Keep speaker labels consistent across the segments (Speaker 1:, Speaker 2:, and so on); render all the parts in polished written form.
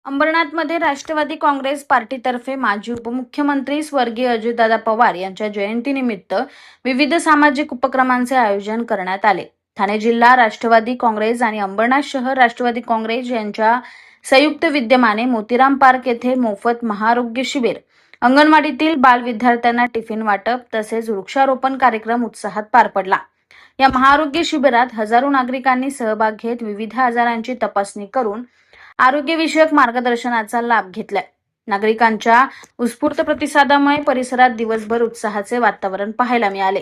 Speaker 1: अंबरनाथमध्ये राष्ट्रवादी काँग्रेस पार्टीतर्फे माजी उपमुख्यमंत्री स्वर्गीय अजितदादा पवार यांच्या जयंतीनिमित्त विविध सामाजिक उपक्रमांचे आयोजन करण्यात आले. ठाणे जिल्हा राष्ट्रवादी काँग्रेस आणि अंबरनाथ शहर राष्ट्रवादी काँग्रेस यांच्या संयुक्त विद्यमाने मोतीराम पार्क येथे मोफत महाआरोग्य शिबिर, अंगणवाडीतील बाल विद्यार्थ्यांना टिफिन वाटप तसेच वृक्षारोपण कार्यक्रम उत्साहात पार पडला. या महाआरोग्य शिबिरात हजारो नागरिकांनी सहभाग घेत विविध आजारांची तपासणी करून आरोग्यविषयक मार्गदर्शनाचा लाभ घेतलाय. नागरिकांच्या उत्स्फूर्त प्रतिसादामुळे परिसरात दिवसभर उत्साहाचे वातावरण पाहायला मिळाले.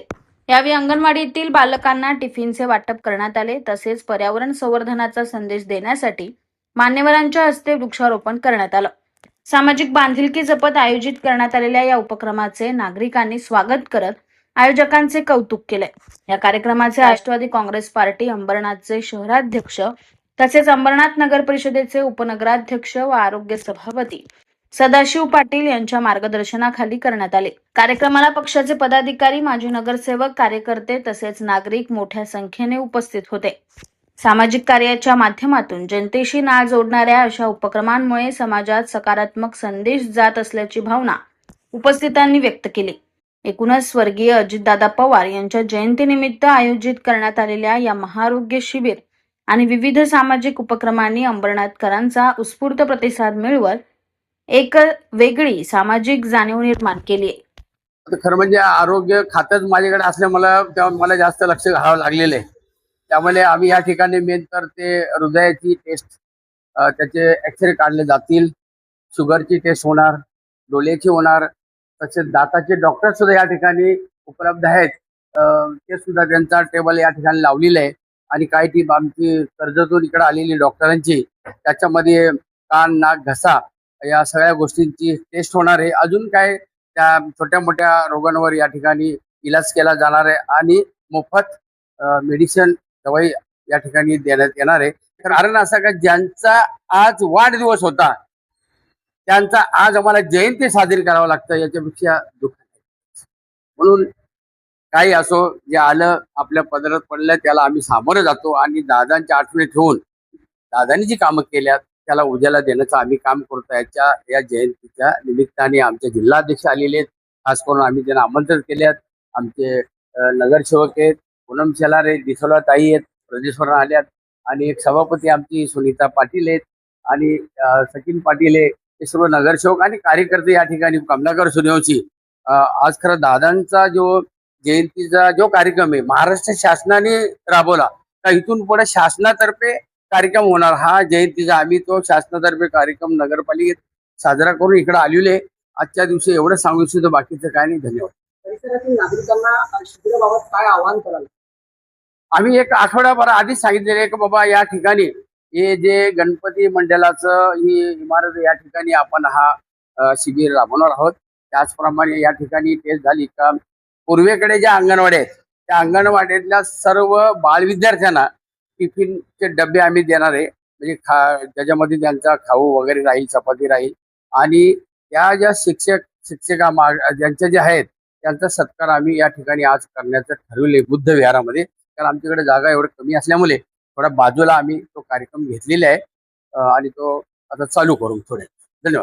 Speaker 1: यावेळी अंगणवाडीतील बालकांना टिफिनचे वाटप करण्यात आले. तसेच पर्यावरण संवर्धनाचा संदेश देण्यासाठी मान्यवरांच्या हस्ते वृक्षारोपण करण्यात आलं. सामाजिक बांधिलकी जपत आयोजित करण्यात आलेल्या या उपक्रमाचे नागरिकांनी स्वागत करत आयोजकांचे कौतुक केले. या कार्यक्रमाचे राष्ट्रवादी काँग्रेस पार्टी अंबरनाथचे शहराध्यक्ष तसेच अंबरनाथ नगर परिषदेचे उपनगराध्यक्ष व आरोग्य सभापती सदाशिव पाटील यांच्या मार्गदर्शनाखाली करण्यात आले. कार्यक्रमाला पक्षाचे पदाधिकारी, माजी नगरसेवक, कार्यकर्ते तसेच नागरिक मोठ्या संख्येने उपस्थित होते. सामाजिक कार्याच्या माध्यमातून जनतेशी नाळ जोडणाऱ्या अशा उपक्रमांमुळे समाजात सकारात्मक संदेश जात असल्याची भावना उपस्थितांनी व्यक्त केली. एकूणच स्वर्गीय अजितदादा पवार यांच्या जयंतीनिमित्त आयोजित करण्यात आलेल्या या महाआरोग्य शिबिर आणि विविध सामाजिक उपक्रमांनी अंबरनाथकरांचा उत्स्फूर्त प्रतिसाद मिळवत एक वेगळी सामाजिक जाणीव निर्माण केली.
Speaker 2: खरं म्हणजे आरोग्य खातच माझ्याकडे असल्यामुळे तेव्हा मला जास्त लक्ष घालावं लागलेलं आहे. त्यामुळे आम्ही या ठिकाणी मेन तर ते हृदयाची टेस्ट, त्याचे एक्सरे काढले जातील, शुगरची टेस्ट होणार, डोळ्याची होणार, तसेच दाताचे डॉक्टर सुद्धा या ठिकाणी उपलब्ध आहेत. ते सुद्धा त्यांचा टेबल या ठिकाणी लावलेला आहे. आणि काही टीम आमची कर्जतून इकडे आलेली डॉक्टरांची, त्याच्यामध्ये कान, नाक, घसा या सगळ्या गोष्टींची टेस्ट होणार आहे. अजून काय त्या छोट्या मोठ्या रोगांवर या ठिकाणी इलाज केला जाणार आहे आणि मोफत मेडिसिन, दवाई या ठिकाणी देण्यात येणार आहे. कारण असं का ज्यांचा आज वाढदिवस होता त्यांचा आज आम्हाला जयंती साजरी करावं लागतं, याच्यापेक्षा दुःख नाही. म्हणून काही असो, जे आलं आपल्या पदरात पडलं त्याला आम्ही सामोरं जातो आणि दादांच्या आठवणी ठेवून दादांनी जी कामं केल्यात त्याला उजाला देण्याचं आम्ही काम करतो. या जयंतीच्या निमित्ताने आमचे जिल्हाध्यक्ष आलेले आहेत. खास करून आम्ही त्यांना आमंत्रित केले आहेत. आमचे नगरसेवक आहेत, पूनम शेलार आहेत, दिसोला ताई आहेत, प्रदेशवरून आल्यात आणि एक सभापती आमची सुनीता पाटील आहेत आणि सचिन पाटील आहे. हे सर्व नगरसेवक आणि कार्यकर्ते या ठिकाणी, कमलाकर सूर्यवंशी. आज खरं दादांचा जो जयंतीचा जो कार्यक्रम आहे महाराष्ट्र शासनाने राबवला, का इथून पुढे शासनातर्फे कार्यक्रम होणार. हा जयंतीचा आम्ही तो शासनातर्फे कार्यक्रम नगरपालिकेत साजरा करून इकडे आलेलो आहे. आजच्या दिवशी एवढं सांगू इच्छितो, बाकीचं काय नाही. धन्यवाद.
Speaker 3: परिसरातील नागरिकांना शिबिराबाबत काय आवाहन कराल?
Speaker 2: आम्ही एक आठवड्याभर आधीच सांगितलेलं आहे की बाबा या ठिकाणी हे जे गणपती मंडळाचं ही इमारत, या ठिकाणी आपण हा शिबिर राबवणार आहोत. त्याचप्रमाणे या ठिकाणी टेस्ट झाली का पूर्वेकडे ज्या अंगणवाड्या आहेत त्या अंगणवाड्यातल्या सर्व बाल विद्यार्थ्यांना टिफिनचे डबे आम्ही देणार आहे. म्हणजे त्याच्यामध्ये त्यांचा खाऊ वगैरे राहील, चपाती राहील आणि त्या ज्या शिक्षका ज्यांच्या जे आहेत त्यांचा सत्कार आम्ही या ठिकाणी आज करण्याचं ठरवले बुद्ध विहारामध्ये. कारण आमच्याकडे जागा एवढं कमी असल्यामुळे थोडा बाजूला आम्ही तो कार्यक्रम घेतलेला आहे आणि तो आता चालू करू थोडे. धन्यवाद.